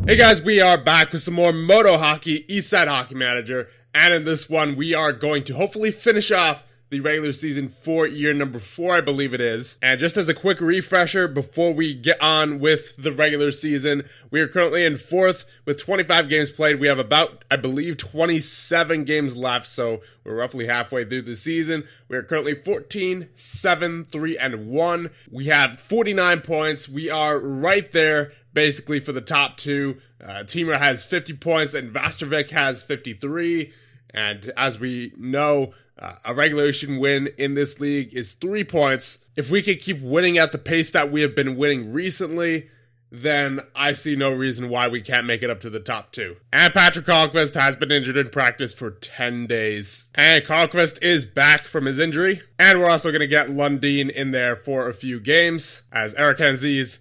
Hey guys, we are back with some more MODO Hockey, Eastside Hockey Manager, and in this one we are going to hopefully finish off the regular season for year number 4, I believe it is. And just as a quick refresher before we get on with the regular season, we are currently in 4th with 25 games played. We have about, I believe, 27 games left, so we're roughly halfway through the season. We are currently 14, 7, 3, and 1. We have 49 points. We are right there basically for the top two. Timra has 50 points and Vastervik has 53. And as we know, a regulation win in this league is 3 points. If we could keep winning at the pace that we have been winning recently, then I see no reason why we can't make it up to the top 2. And Patrick Carlquist has been injured in practice for 10 days. And Carlquist is back from his injury. And we're also going to get Lundin in there for a few games, as Erik Hanses,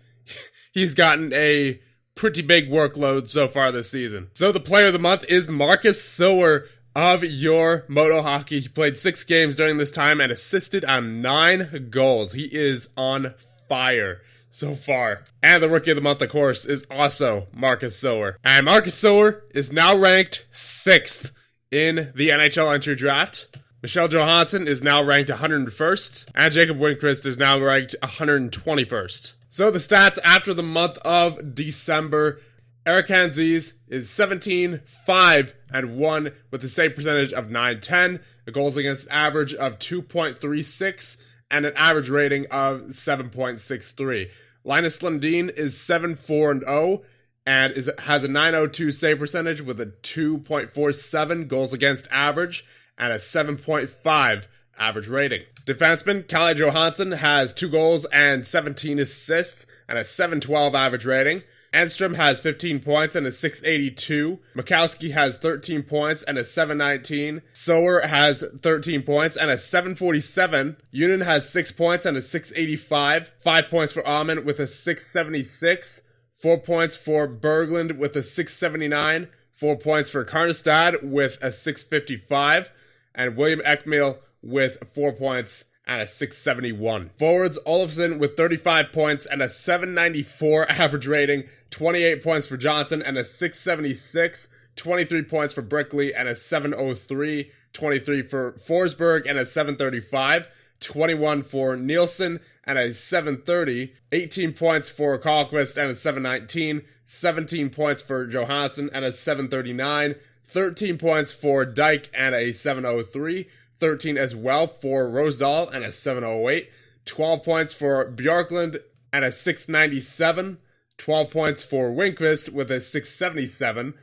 he's gotten a pretty big workload so far this season. So the player of the month is Marcus Silver of your MODO Hockey. He played 6 games during this time and assisted on 9 goals. He is on fire so far. And the rookie of the month, of course, is also Marcus Silver. And Marcus Silver is now ranked 6th in the NHL entry draft. Michelle Johansson is now ranked 101st. And Jacob Winquist is now ranked 121st. So the stats after the month of December: Erik Hanses is 17, 5, and 1 with a save percentage of .910, a goals against average of 2.36, and an average rating of 7.63. Linus Lundin is 7, 4, and 0, and has a .902 save percentage with a 2.47 goals against average and a 7.5 average rating. Defenseman Kalle Johansson has 2 goals and 17 assists and a 7.12 average rating. Enstrom has 15 points and a 682. Mikowski has 13 points and a 719. Sower has 13 points and a 747. Unin has 6 points and a 685. 5 points for Amon with a 676. 4 points for Berglund with a 679. 4 points for Karnestad with a 655. And William Ekmel with 4 points and a 671. Forwards, Olofsson with 35 points and a 794 average rating, 28 points for Johnson and a 676, 23 points for Brickley and a 703, 23 for Forsberg and a 735, 21 for Nielsen and a 730, 18 points for Carlquist and a 719, 17 points for Johansson and a 739, 13 points for Dyke and a 703, 13 as well for Rosedal and a 708. 12 points for Bjorklund and a 697. 12 points for Winquist with a 677.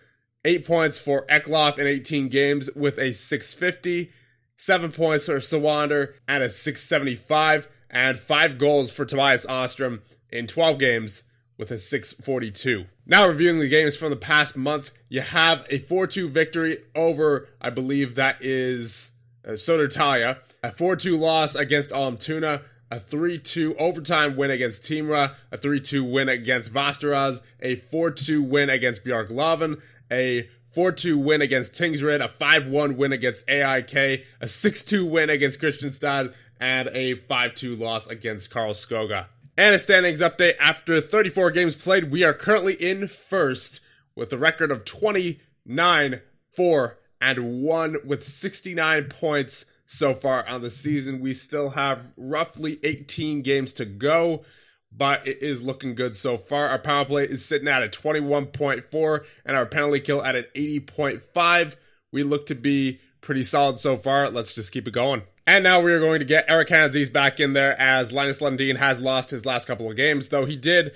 8 points for Eklof in 18 games with a 650. 7 points for Sawander and a 675. And 5 goals for Tobias Ostrom in 12 games with a 642. Now reviewing the games from the past month, you have a 4-2 victory over, I believe that is Södertälje, a 4-2 loss against Almtuna, a 3-2 overtime win against Timra, a 3-2 win against Västerås, a 4-2 win against Björklöven, a 4-2 win against Tingsryd, a 5-1 win against AIK, a 6-2 win against Kristianstad, and a 5-2 loss against Karlskoga. And a standings update: after 34 games played, we are currently in 1st with a record of 29, 4, and 1 with 69 points so far on the season. We still have roughly 18 games to go, but it is looking good so far. Our power play is sitting at a 21.4 and our penalty kill at an 80.5. We look to be pretty solid so far. Let's just keep it going. And now we are going to get Erik Hanses back in there, as Linus Lundin has lost his last couple of games, though he did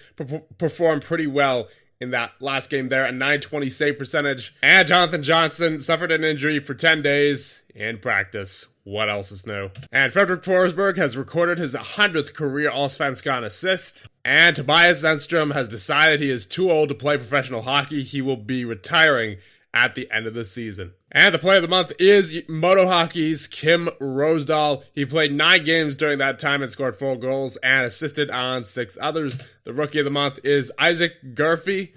perform pretty well in that last game there, a .920 save percentage. And Jonathan Johnson suffered an injury for 10 days in practice. What else is new? And Fredrik Forsberg has recorded his 100th career Allsvenskan assist. And Tobias Enstrom has decided he is too old to play professional hockey. He will be retiring at the end of the season. And the player of the month is MODO Hockey's Kim Rosedal. He played 9 games during that time and scored 4 goals and assisted on 6 others. The rookie of the month is Isaac Gurphy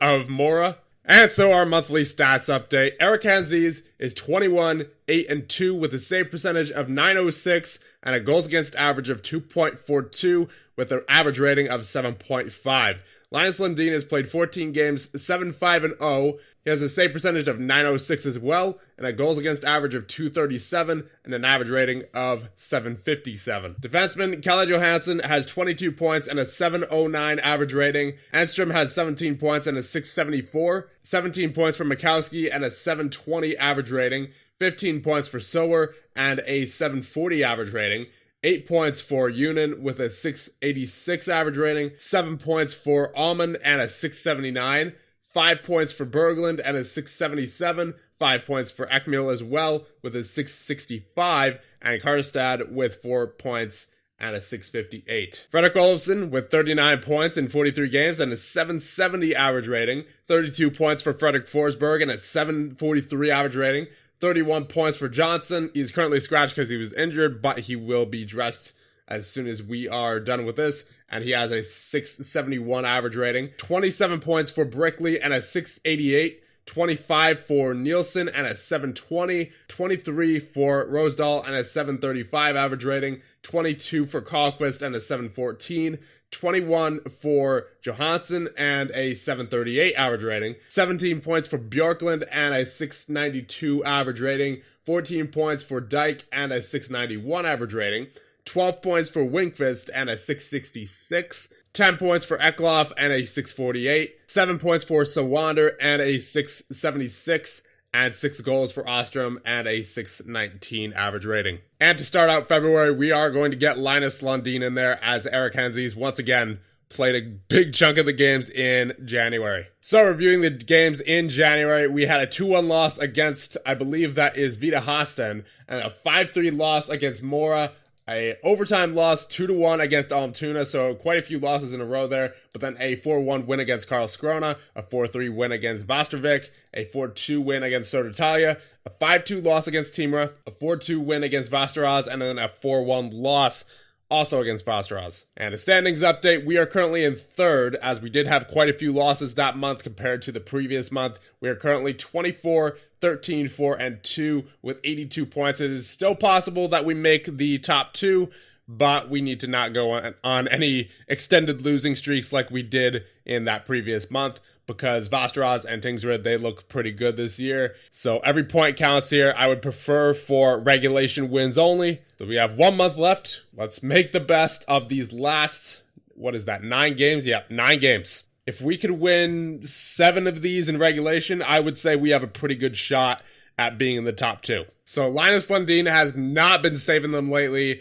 of Mora. And so our monthly stats update: Erik Hanses is 21, 8, and 2 with a save percentage of .906 and a goals against average of 2.42 with an average rating of 7.5. Linus Lundin has played 14 games, 7, 5, and 0. He has a save percentage of .906 as well, and a goals against average of 237 and an average rating of 757. Defenseman Kalle Johansson has 22 points and a 709 average rating. Enstrom has 17 points and a 674. 17 points for Mikowski and a 720 average rating. 15 points for Sower and a 740 average rating. 8 points for Unen with a 686 average rating. 7 points for Alman and a 679. 5 points for Berglund and a 677. 5 points for Ekmil as well with a 665. And Karlstad with 4 points and a 658. Fredrik Olofsson with 39 points in 43 games and a 770 average rating. 32 points for Fredrik Forsberg and a 743 average rating. 31 points for Johnson. He's currently scratched because he was injured, but he will be dressed as soon as we are done with this. And he has a 671 average rating. 27 points for Brickley and a 688. 25 for Nielsen and a 720. 23 for Rosedal and a 735 average rating. 22 for Karlqvist and a 714. 21 for Johansson and a 738 average rating. 17 points for Bjorklund and a 692 average rating. 14 points for Dyke and a 691 average rating. 12 points for Winkvist and a 666. 10 points for Eklof and a 648. 7 points for Sawander and a 676. And 6 goals for Ostrom and a 619 average rating. And to start out February, we are going to get Linus Lundin in there as Erik Hanses once again played a big chunk of the games in January. So reviewing the games in January, we had a 2-1 loss against, I believe that is Vita Hasten, and a 5-3 loss against Mora. A overtime loss 2-1 against Almtuna, so quite a few losses in a row there. But then a 4-1 win against Karlskrona, a 4-3 win against Vastervik, a 4-2 win against Södertälje, a 5-2 loss against Timrå, a 4-2 win against Västerås, and then a 4-1 loss also against Västerås. And a standings update, we are currently in third, as we did have quite a few losses that month compared to the previous month. We are currently 24, 13, 4, and 2 with 82 points. It is still possible that we make the top 2, but we need to not go on any extended losing streaks like we did in that previous month, because Västerås and Tingsryd, they look pretty good this year. So every point counts here. I would prefer for regulation wins only. So we have 1 month left. Let's make the best of these last, 9 games? Yeah, 9 games. If we could win 7 of these in regulation, I would say we have a pretty good shot at being in the top 2. So Linus Lundin has not been saving them lately.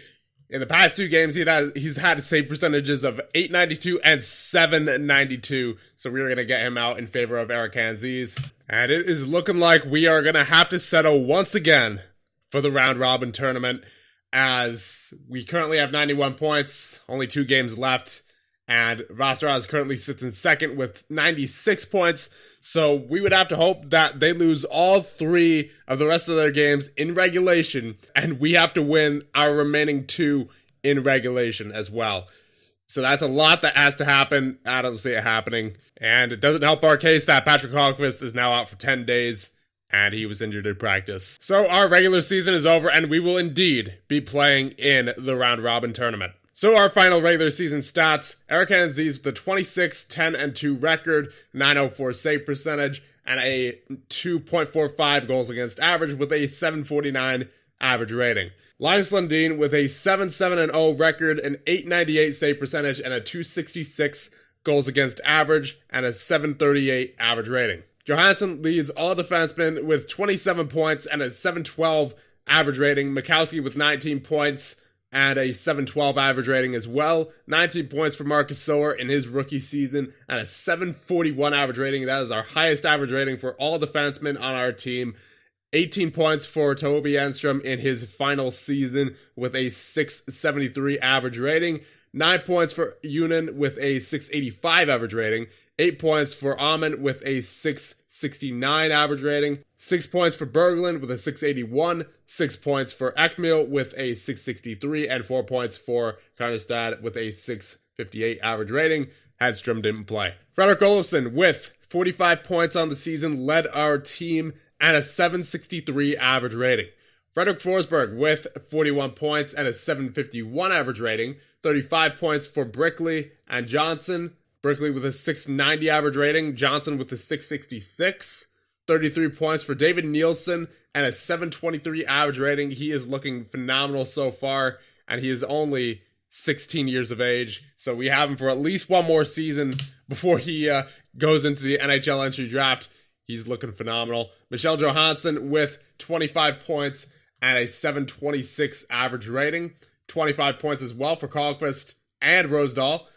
In the past 2 games, he's had save percentages of .892 and .792. So we're going to get him out in favor of Erik Hanses. And it is looking like we are going to have to settle once again for the round robin tournament, as we currently have 91 points, only 2 games left. And Västerås currently sits in second with 96 points. So we would have to hope that they lose all 3 of the rest of their games in regulation, and we have to win our remaining 2 in regulation as well. So that's a lot that has to happen. I don't see it happening. And it doesn't help our case that Patrick Hallqvist is now out for 10 days, and he was injured in practice. So our regular season is over, and we will indeed be playing in the round robin tournament. So our final regular season stats, Erik Hanses with a 26, 10, and 2 record, 904 save percentage, and a 2.45 goals against average with a 749 average rating. Linus Lundin with a 7-7-0 record, an 898 save percentage, and a 266 goals against average, and a 738 average rating. Johansson leads all defensemen with 27 points and a 712 average rating. Mikowski with 19 points and a 712 average rating as well. 19 points for Marcus Sower in his rookie season and a 741 average rating. That is our highest average rating for all defensemen on our team. 18 points for Toby Enstrom in his final season with a 673 average rating. 9 points for Unen with a 685 average rating. 8 points for Amon with a 669 average rating. 6 points for Berglund with a 681. 6 points for Ekmil with a 663. And 4 points for Karlstad with a 658 average rating. Edstrom didn't play. Fredrik Olofsson with 45 points on the season led our team and a 763 average rating. Frederick Forsberg with 41 points and a 751 average rating. 35 points for Brickley and Johnson. Brickley with a 690 average rating. Johnson with a 666. 33 points for David Nielsen and a 723 average rating. He is looking phenomenal so far, and he is only 16 years of age. So we have him for at least one more season before he goes into the NHL entry draft. He's looking phenomenal. Michel Johansson with 25 points and a 726 average rating. 25 points as well for Karlqvist and Rosedal.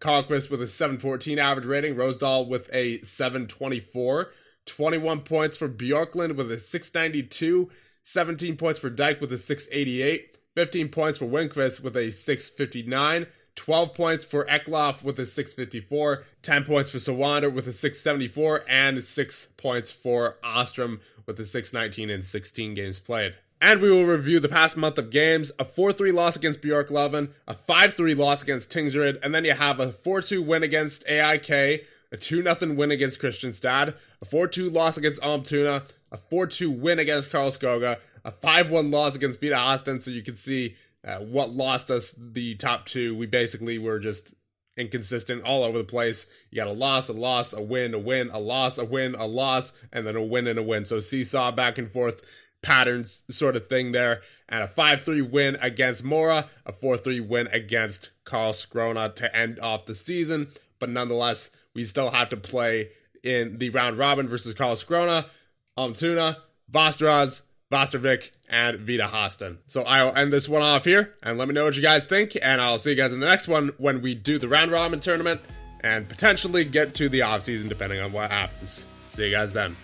Karlqvist with a 714 average rating. Rosedal with a 724. 21 points for Bjorklund with a 692. 17 points for Dyke with a 688. 15 points for Winquist with a 659. 12 points for Eklof with a 654. 10 points for Sawander with a 674. And 6 points for Ostrom with a 619 in 16 games played. And we will review the past month of games. A 4-3 loss against Bjorklöven, a 5-3 loss against Tingsryd, and then you have a 4-2 win against AIK, a 2-0 win against Kristianstad, a 4-2 loss against Almtuna, a 4-2 win against Karlskoga, a 5-1 loss against Vida Hasten. So you can see what lost us the top two. We basically were just inconsistent all over the place. You got a loss, a win, a loss, a win, a loss, and then a win and a win. So seesaw back and forth patterns sort of thing there. And a 5-3 win against Mora, a 4-3 win against Karlskrona to end off the season. But nonetheless, we still have to play in the round robin versus Karlskrona, Almtuna, Vasteras, Vastervik, and Vida Hasten. So I will end this one off here, and let me know what you guys think, and I'll see you guys in the next one when we do the round robin tournament and potentially get to the off season depending on what happens. See you guys then.